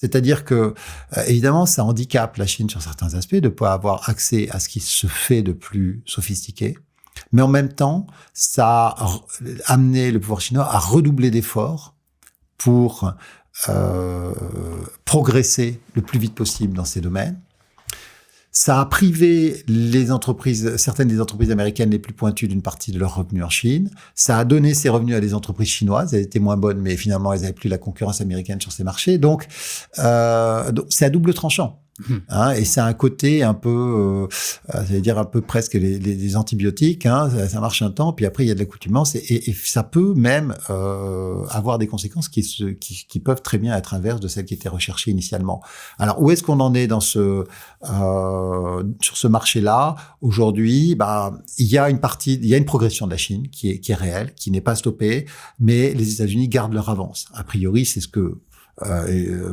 C'est-à-dire que, évidemment, ça handicape la Chine sur certains aspects de pas avoir accès à ce qui se fait de plus sophistiqué. Mais en même temps, ça a amené le pouvoir chinois à redoubler d'efforts pour progresser le plus vite possible dans ces domaines. Ça a privé certaines des entreprises américaines les plus pointues d'une partie de leurs revenus en Chine. Ça a donné ces revenus à des entreprises chinoises. Elles étaient moins bonnes, mais finalement, elles n'avaient plus la concurrence américaine sur ces marchés. Donc c'est à double tranchant. Hein, et c'est un côté un peu, j'allais dire un peu presque les antibiotiques. Hein, ça marche un temps, puis après il y a de l'accoutumance, et ça peut même avoir des conséquences qui peuvent très bien être inverses de celles qui étaient recherchées initialement. Alors où est-ce qu'on en est dans sur ce marché-là aujourd'hui? Il y a une progression de la Chine qui est réelle, qui n'est pas stoppée, mais les États-Unis gardent leur avance. A priori, c'est ce que je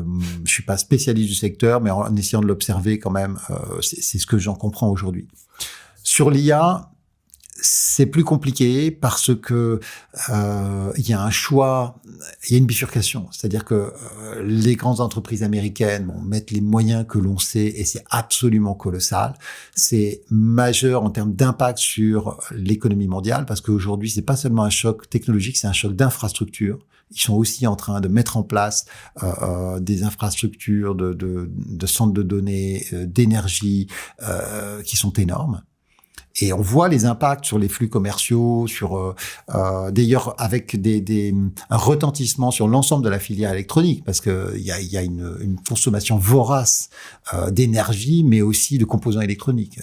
suis pas spécialiste du secteur, mais en essayant de l'observer quand même, c'est ce que j'en comprends aujourd'hui. Sur l'IA, c'est plus compliqué parce que il y a un choix, il y a une bifurcation. C'est-à-dire que les grandes entreprises américaines mettent les moyens que l'on sait, et c'est absolument colossal. C'est majeur en termes d'impact sur l'économie mondiale, parce qu'aujourd'hui, c'est pas seulement un choc technologique, c'est un choc d'infrastructure. Ils sont aussi en train de mettre en place des infrastructures de centres de données, d'énergie, qui sont énormes. Et on voit les impacts sur les flux commerciaux, d'ailleurs avec un retentissement sur l'ensemble de la filière électronique, parce que il y a une consommation vorace d'énergie, mais aussi de composants électroniques.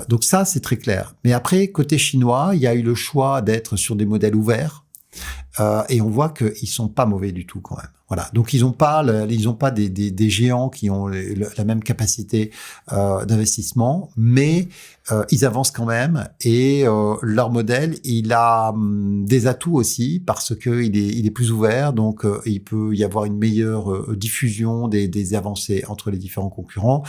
Donc ça, c'est très clair. Mais après, côté chinois, il y a eu le choix d'être sur des modèles ouverts. Et on voit qu'ils sont pas mauvais du tout quand même. Voilà. Donc ils ont pas des géants qui ont la même capacité d'investissement, mais ils avancent quand même, et leur modèle, il a des atouts aussi parce que il est plus ouvert, donc il peut y avoir une meilleure diffusion des avancées entre les différents concurrents.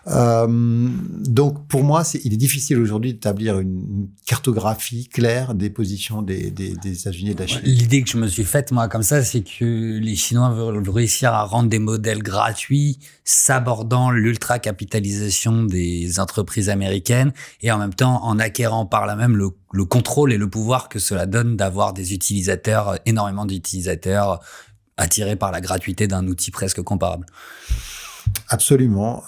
Donc pour moi, il est difficile aujourd'hui d'établir une cartographie claire des positions des États-Unis et de la Chine. L'idée que je me suis faite moi comme ça, c'est que les Chinois veulent réussir à rendre des modèles gratuits, s'abordant l'ultra capitalisation des entreprises américaines, et en même temps en acquérant par là même le contrôle et le pouvoir que cela donne d'avoir des utilisateurs, énormément d'utilisateurs attirés par la gratuité d'un outil presque comparable. Absolument.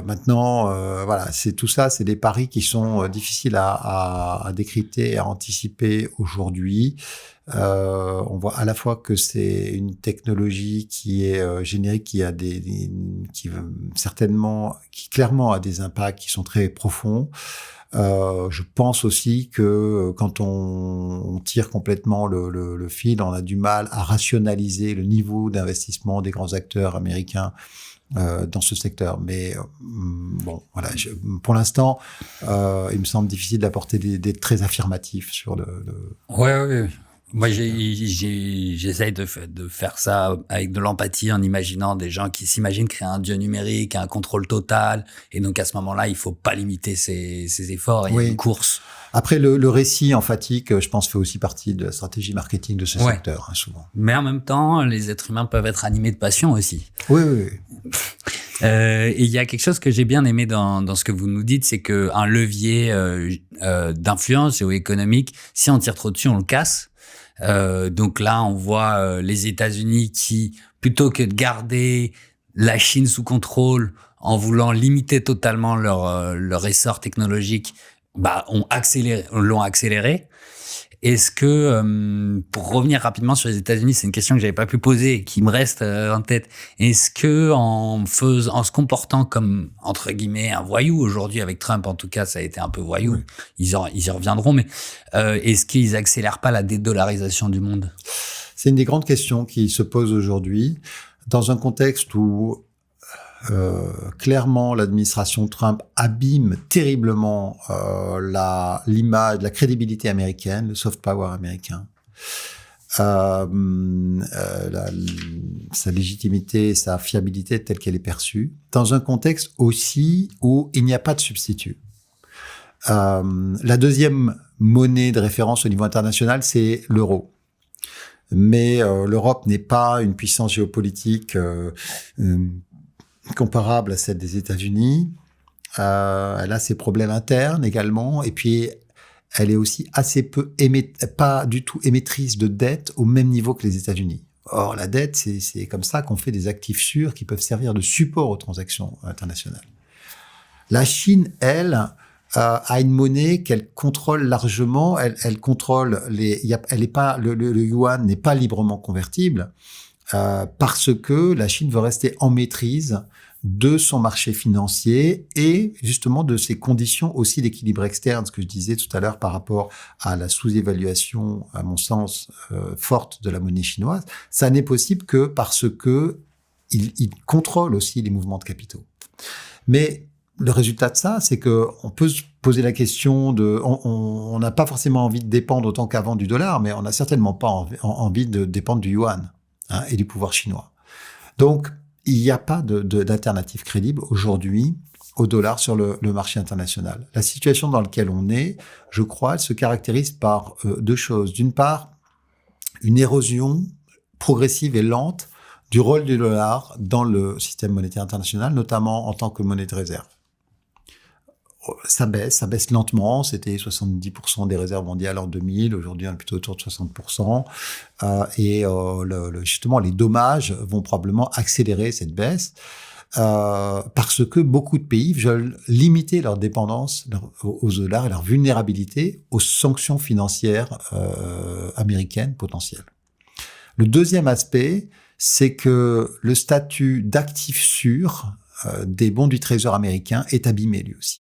Maintenant, voilà, c'est tout ça, c'est des paris qui sont difficiles à décrypter et à anticiper aujourd'hui. On voit à la fois que c'est une technologie qui est générique, qui clairement a des impacts qui sont très profonds. Je pense aussi que quand on tire complètement le fil, on a du mal à rationaliser le niveau d'investissement des grands acteurs américains dans ce secteur. Mais bon, voilà. Pour l'instant, il me semble difficile d'apporter des traits affirmatifs sur le. Ouais. Moi, j'essaye de faire ça avec de l'empathie, en imaginant des gens qui s'imaginent créer un dieu numérique, un contrôle total. Et donc, à ce moment-là, il faut pas limiter ses efforts. Il y a une course. Après, le récit emphatique, je pense, fait aussi partie de la stratégie marketing de ce secteur, souvent. Mais en même temps, les êtres humains peuvent être animés de passion aussi. Oui. Et il y a quelque chose que j'ai bien aimé dans ce que vous nous dites, c'est que un levier d'influence géoéconomique, si on tire trop dessus, on le casse. Donc là, on voit les États-Unis qui, plutôt que de garder la Chine sous contrôle en voulant limiter totalement leur essor technologique, l'ont accéléré. Est-ce que, pour revenir rapidement sur les États-Unis, c'est une question que j'avais pas pu poser et qui me reste en tête. Est-ce que en se comportant comme, entre guillemets, un voyou aujourd'hui avec Trump, en tout cas, ça a été un peu voyou. Oui. Ils y reviendront, mais est-ce qu'ils accélèrent pas la dédollarisation du monde? C'est une des grandes questions qui se posent aujourd'hui dans un contexte où clairement, l'administration Trump abîme terriblement l'image, la crédibilité américaine, le soft power américain. Sa légitimité, sa fiabilité telle qu'elle est perçue, dans un contexte aussi où il n'y a pas de substitut. La deuxième monnaie de référence au niveau international, c'est l'euro. mais l'Europe n'est pas une puissance géopolitique comparable à celle des États-Unis. Elle a ses problèmes internes également, et puis elle est aussi assez pas du tout émettrice de dette au même niveau que les États-Unis. Or, la dette, c'est comme ça qu'on fait des actifs sûrs qui peuvent servir de support aux transactions internationales. La Chine, elle, a une monnaie qu'elle contrôle largement. Elle contrôle le yuan n'est pas librement convertible parce que la Chine veut rester en maîtrise de son marché financier et justement de ses conditions aussi d'équilibre externe, ce que je disais tout à l'heure par rapport à la sous-évaluation, à mon sens, forte de la monnaie chinoise. Ça n'est possible que parce que il contrôle aussi les mouvements de capitaux. Mais le résultat de ça, c'est que on peut se poser la question on n'a pas forcément envie de dépendre autant qu'avant du dollar, mais on n'a certainement pas envie de dépendre du yuan et du pouvoir chinois. Donc, il n'y a pas d'alternative crédible aujourd'hui au dollar sur le marché international. La situation dans laquelle on est, je crois, elle se caractérise par deux choses. D'une part, une érosion progressive et lente du rôle du dollar dans le système monétaire international, notamment en tant que monnaie de réserve. Ça baisse lentement. C'était 70% des réserves mondiales en 2000. Aujourd'hui, on est plutôt autour de 60%. Justement, les dommages vont probablement accélérer cette baisse parce que beaucoup de pays veulent limiter leur dépendance au dollar et leur vulnérabilité aux sanctions financières américaines potentielles. Le deuxième aspect, c'est que le statut d'actif sûr des bons du Trésor américain est abîmé lui aussi.